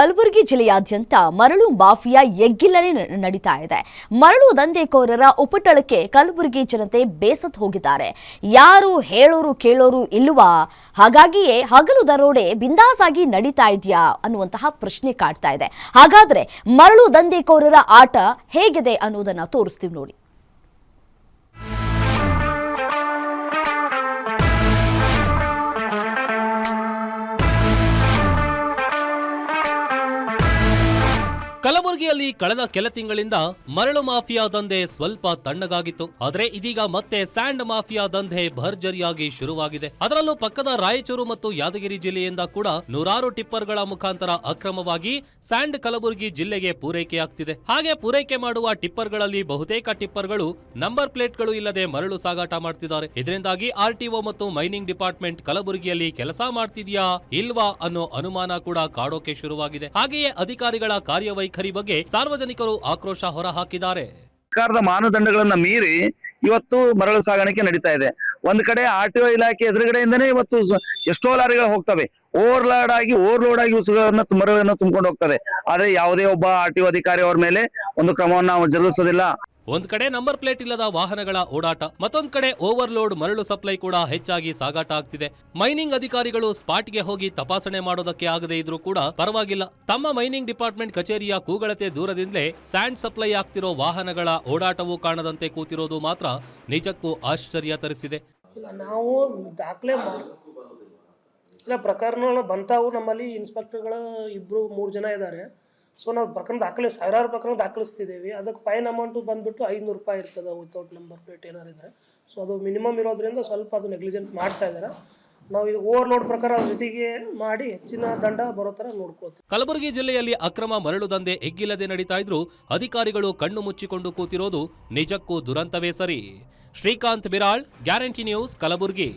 ಕಲಬುರಗಿ ಜಿಲ್ಲೆಯಾದ್ಯಂತ ಮರಳು ಮಾಫಿಯಾ ಎಗ್ಗಿಲ್ಲದೆ ನಡೀತಾ ಇದೆ. ಮರಳು ದಂಧೆಕೋರರ ಉಪಟಳಕ್ಕೆ ಕಲಬುರಗಿ ಜನತೆ ಬೇಸತ್ತು ಹೋಗಿದ್ದಾರೆ. ಯಾರು ಹೇಳೋರು ಕೇಳೋರು ಇಲ್ವಾ? ಹಾಗಾಗಿಯೇ ಹಗಲು ದರೋಡೆ ಬಿಂದಾಸಾಗಿ ನಡೀತಾ ಇದೆಯಾ ಅನ್ನುವಂತಹ ಪ್ರಶ್ನೆ ಕಾಡ್ತಾ ಇದೆ. ಹಾಗಾದ್ರೆ ಮರಳು ದಂಧೆಕೋರರ ಆಟ ಹೇಗಿದೆ ಅನ್ನೋದನ್ನ ತೋರಿಸ್ತೀವಿ ನೋಡಿ. ಕಲಬುರಗಿಯಲ್ಲಿ ಕಳೆದ ಕೆಲ ತಿಂಗಳಿಂದ ಮರಳು ಮಾಫಿಯಾ ದಂಧೆ ಸ್ವಲ್ಪ ತಣ್ಣಗಾಗಿತ್ತು. ಆದರೆ ಇದೀಗ ಮತ್ತೆ ಸ್ಯಾಂಡ್ ಮಾಫಿಯಾ ದಂಧೆ ಭರ್ಜರಿಯಾಗಿ ಶುರುವಾಗಿದೆ. ಅದರಲ್ಲೂ ಪಕ್ಕದ ರಾಯಚೂರು ಮತ್ತು ಯಾದಗಿರಿ ಜಿಲ್ಲೆಯಿಂದ ಕೂಡ ನೂರಾರು ಟಿಪ್ಪರ್ಗಳ ಮುಖಾಂತರ ಅಕ್ರಮವಾಗಿ ಸ್ಯಾಂಡ್ ಕಲಬುರಗಿ ಜಿಲ್ಲೆಗೆ ಪೂರೈಕೆಯಾಗ್ತಿದೆ. ಹಾಗೆ ಪೂರೈಕೆ ಮಾಡುವ ಟಿಪ್ಪರ್ಗಳಲ್ಲಿ ಬಹುತೇಕ ಟಿಪ್ಪರ್ಗಳು ನಂಬರ್ ಪ್ಲೇಟ್ಗಳು ಇಲ್ಲದೆ ಮರಳು ಸಾಗಾಟ ಮಾಡ್ತಿದ್ದಾರೆ. ಇದರಿಂದಾಗಿ ಆರ್ಟಿಒ ಮತ್ತು ಮೈನಿಂಗ್ ಡಿಪಾರ್ಟ್ಮೆಂಟ್ ಕಲಬುರಗಿಯಲ್ಲಿ ಕೆಲಸ ಮಾಡ್ತಿದ್ಯಾ ಇಲ್ವಾ ಅನ್ನೋ ಅನುಮಾನ ಕೂಡ ಕಾಡೋಕೆ ಶುರುವಾಗಿದೆ. ಹಾಗೆಯೇ ಅಧಿಕಾರಿಗಳ ಕಾರ್ಯವೈಖರಿ ಬಗ್ಗೆ ಸಾರ್ವಜನಿಕರು ಆಕ್ರೋಶ ಹೊರಹಾಕಿದ್ದಾರೆ. ಸರ್ಕಾರದ ಮಾನದಂಡಗಳನ್ನ ಮೀರಿ ಇವತ್ತು ಮರಳು ಸಾಗಾಣಿಕೆ ನಡೀತಾ ಇದೆ. ಒಂದ್ ಕಡೆ ಆರ್ಟಿಒ ಇಲಾಖೆ ಎದುರುಗಡೆಯಿಂದನೇ ಇವತ್ತು ಎಷ್ಟೋ ಲಾರಿಗಳು ಹೋಗ್ತವೆ, ಓವರ್ಲೋಡ್ ಆಗಿ ಮರಳನ್ನು ತುಂಬಿಕೊಂಡು ಹೋಗ್ತದೆ. ಆದ್ರೆ ಯಾವುದೇ ಒಬ್ಬ ಆರ್ಟಿಒ ಅಧಿಕಾರಿ ಅವರ ಮೇಲೆ ಒಂದು ಕ್ರಮವನ್ನು ಜರುಗಿಸೋದಿಲ್ಲ. ಒಂದ್ ಕಡೆ ನಂಬರ್ ಪ್ಲೇಟ್ ಇಲ್ಲದ ವಾಹನಗಳ ಓಡಾಟ, ಮತ್ತೊಂದ್ ಕಡೆ ಓವರ್ಲೋಡ್ ಮರಳು ಸಪ್ಲೈ ಕೂಡ ಹೆಚ್ಚಾಗಿ ಸಾಗಾಟ ಆಗ್ತಿದೆ. ಮೈನಿಂಗ್ ಅಧಿಕಾರಿಗಳು ಸ್ಪಾಟ್ಗೆ ಹೋಗಿ ತಪಾಸಣೆ ಮಾಡೋದಕ್ಕೆ ಆಗದೆ ಇದ್ರೂ ಕೂಡ ಪರವಾಗಿಲ್ಲ, ತಮ್ಮ ಮೈನಿಂಗ್ ಡಿಪಾರ್ಟ್ಮೆಂಟ್ ಕಚೇರಿಯ ಕೂಗಳತೆ ದೂರದಿಂದಲೇ ಸ್ಯಾಂಡ್ ಸಪ್ಲೈ ಆಗ್ತಿರೋ ವಾಹನಗಳ ಓಡಾಟವೂ ಕಾಣದಂತೆ ಕೂತಿರೋದು ಮಾತ್ರ ನಿಜಕ್ಕೂ ಆಶ್ಚರ್ಯ ತರಿಸಿದೆ. ನಾವು ದಾಖಲೆ ಪ್ರಕರಣಗಳು ಬಂತಾವು. ನಮ್ಮಲ್ಲಿ ಇನ್ಸ್ಪೆಕ್ಟರ್ಗಳ 2-3 ಜನ ಇದ್ದಾರೆ. ಸೊ ನಾವು ಪ್ರಕರಣ ಸಾವಿರಾರು ಪ್ರಕರಣ ದಾಖಲಿಸ್ತಿದ್ದೇವೆ. ಅದಕ್ಕೆ ಫೈನ್ ಅಮೌಂಟ್ ಬಂದ್ಬಿಟ್ಟು 500 ರೂಪಾಯಿ ಇರ್ತದೆ ವಿತೌಟ್ ನಂಬರ್ ಪ್ಲೇಟ್ ಏನಾರು ಇದ್ರೆ. ಸೊ ಅದು ಮಿನಿಮಮ್ ಇರೋದ್ರಿಂದ ಸ್ವಲ್ಪ ಅದು ನೆಗ್ಲಿಜೆಂಟ್ ಮಾಡ್ತಾ ಇದ್ದಾರೆ. ನಾವು ಇದು ಓವರ್ಲೋಡ್ ಪ್ರಕಾರ ಜೊತೆಗೆ ಮಾಡಿ ಹೆಚ್ಚಿನ ದಂಡ ಬರೋ ತರ ನೋಡ್ಕೋತೀವಿ. ಕಲಬುರಗಿ ಜಿಲ್ಲೆಯಲ್ಲಿ ಅಕ್ರಮ ಮರಳು ದಂಧೆ ಎಗ್ಗಿಲ್ಲದೆ ನಡೀತಾ ಇದ್ರು ಅಧಿಕಾರಿಗಳು ಕಣ್ಣು ಮುಚ್ಚಿಕೊಂಡು ಕೂತಿರೋದು ನಿಜಕ್ಕೂ ದುರಂತವೇ ಸರಿ. Srikanth Biral, guarantee news, Kalaburagi.